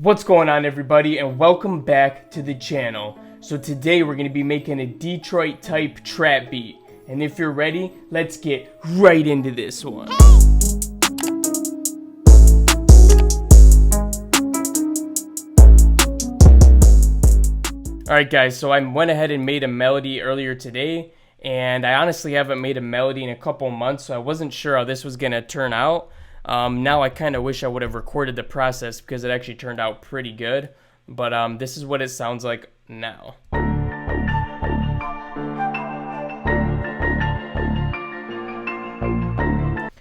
What's going on, everybody, and welcome back to the channel. So today we're going to be making a Detroit type trap beat, and if you're ready, let's get right into this one. Alright guys, so I went ahead and made a melody earlier today, and I honestly haven't made a melody in a couple months, so I wasn't sure how this was going to turn out. Now I kind of wish I would have recorded the process because it actually turned out pretty good. But this is what it sounds like now.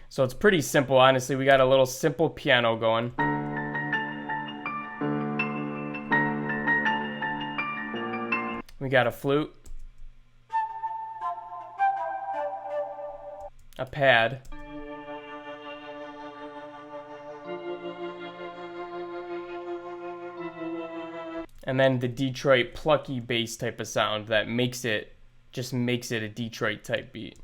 So it's pretty simple, honestly. We got a little simple piano going. We got a flute. A pad. And then the Detroit plucky bass type of sound that just makes it a Detroit type beat.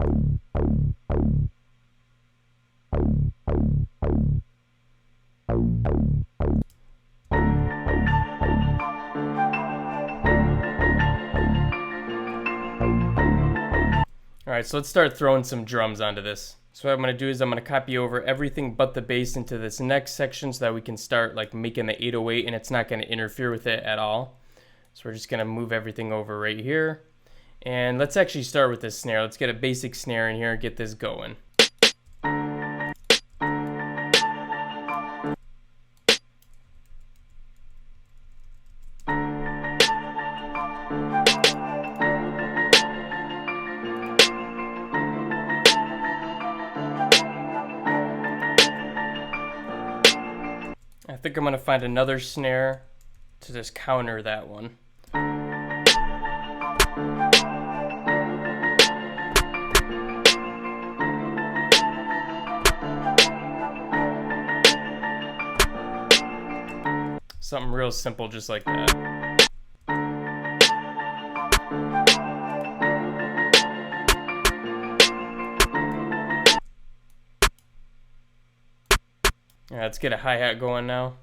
Alright, so let's start throwing some drums onto this. So what I'm going to do is I'm going to copy over everything but the bass into this next section so that we can start like making the 808 and it's not going to interfere with it at all. So we're just going to move everything over right here. And let's actually start with this snare. Let's get a basic snare in here and get this going. I think I'm going to find another snare to just counter that one. Something real simple just like that. Alright, let's get a hi-hat going now.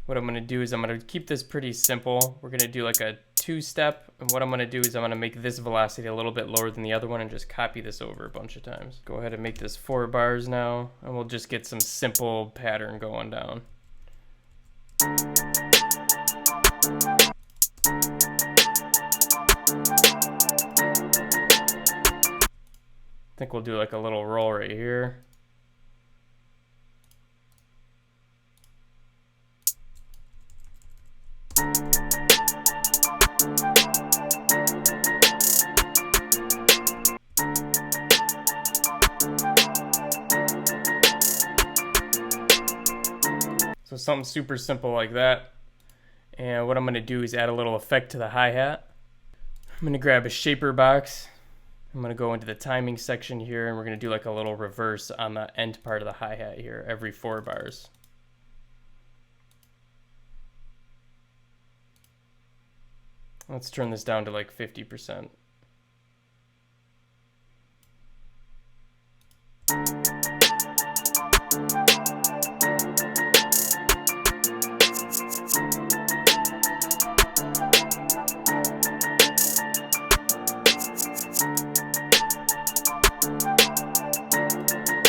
What I'm going to do is I'm going to keep this pretty simple. We're going to do like a two-step, and what I'm going to do is I'm going to make this velocity a little bit lower than the other one and just copy this over a bunch of times. Go ahead and make this 4 bars now, and we'll just get some simple pattern going down. I think we'll do like a little roll right here. So something super simple like that. And what I'm going to do is add a little effect to the hi-hat. I'm going to grab a shaper box. I'm going to go into the timing section here, and we're going to do like a little reverse on the end part of the hi-hat here every 4 bars. Let's turn this down to like 50%.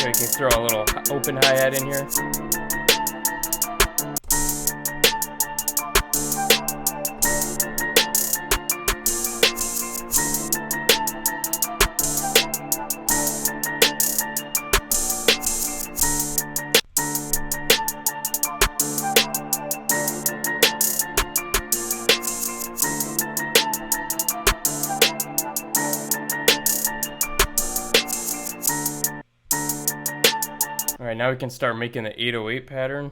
We can throw a little open hi-hat in here. Alright, now we can start making the 808 pattern.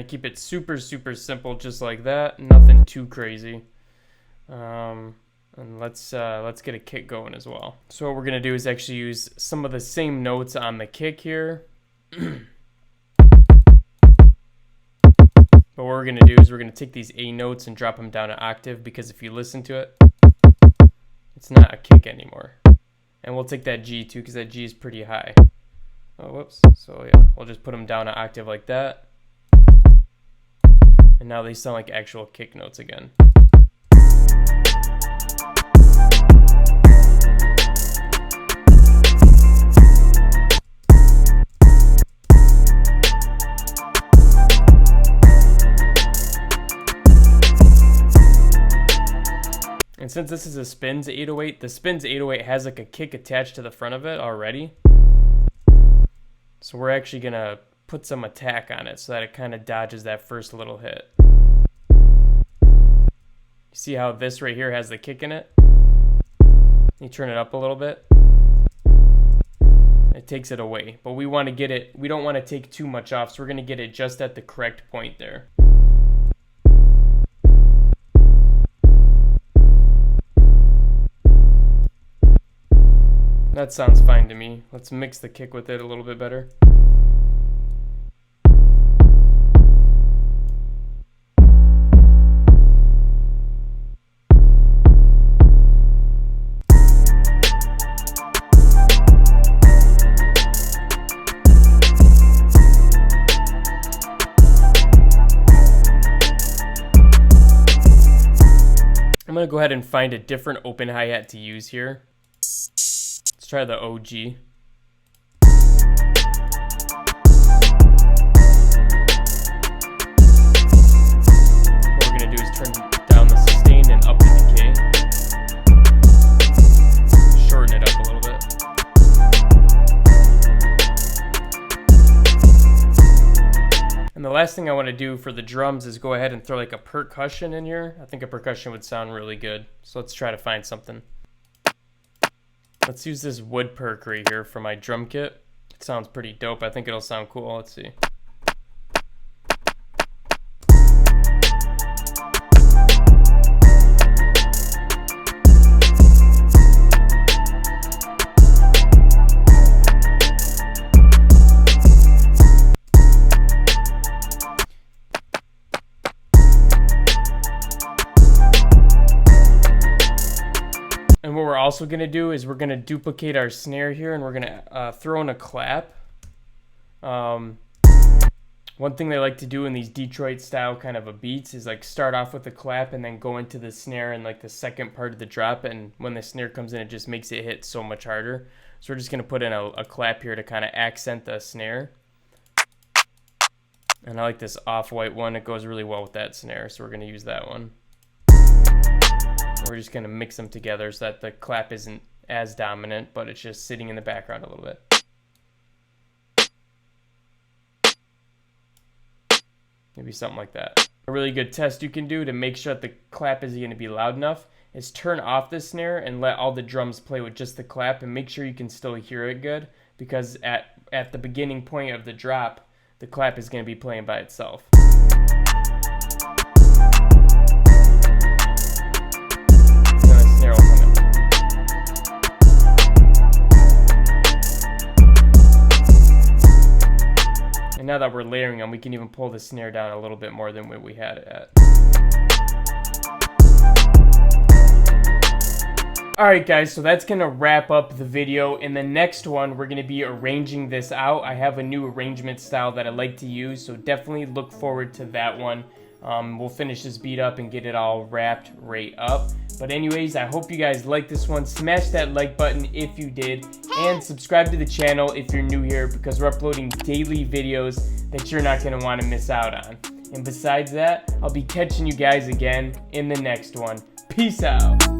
keep it super simple, just like that. Nothing too crazy. And let's get a kick going as well. So what we're gonna do is actually use some of the same notes on the kick here. But what we're gonna do is we're gonna take these A notes and drop them down an octave, because if you listen to it, it's not a kick anymore. And we'll take that G too, because that G is pretty high. Oh, whoops. So yeah, we'll just put them down an octave like that. And now they sound like actual kick notes again. And since this is a Spins 808, the Spins 808 has like a kick attached to the front of it already. So we're actually going to put some attack on it so that it kind of dodges that first little hit. You see how this right here has the kick in it? You turn it up a little bit. It takes it away. But we want to get it, we don't want to take too much off, so we're going to get it just at the correct point there. That sounds fine to me. Let's mix the kick with it a little bit better. I'm going to go ahead and find a different open hi-hat to use here. Let's try the OG. What we're going to do is turn down the sustain and up the decay. Shorten it up a little bit. And the last thing I want to do for the drums is go ahead and throw like a percussion in here. I think a percussion would sound really good. So let's try to find something. Let's use this wood perk right here for my drum kit. It sounds pretty dope. I think it'll sound cool. Let's see. And what we're also going to do is we're going to duplicate our snare here, and we're going to throw in a clap. One thing they like to do in these Detroit style kind of a beats is like start off with a clap and then go into the snare in like the second part of the drop, and when the snare comes in it just makes it hit so much harder. So we're just going to put in a clap here to kind of accent the snare. And I like this off-white one. It goes really well with that snare, so we're going to use that one. We're just going to mix them together so that the clap isn't as dominant, but it's just sitting in the background a little bit. Maybe something like that. A really good test you can do to make sure that the clap is going to be loud enough is turn off the snare and let all the drums play with just the clap, and make sure you can still hear it good, because at the beginning point of the drop, the clap is going to be playing by itself. And now that we're layering them, we can even pull the snare down a little bit more than what we had it at. Alright guys, so that's going to wrap up the video. In the next one, we're going to be arranging this out. I have a new arrangement style that I like to use, so definitely look forward to that one. We'll finish this beat up and get it all wrapped right up. But anyways, I hope you guys liked this one. Smash that like button if you did, and subscribe to the channel if you're new here, because we're uploading daily videos that you're not going to want to miss out on. And besides that, I'll be catching you guys again in the next one. Peace out.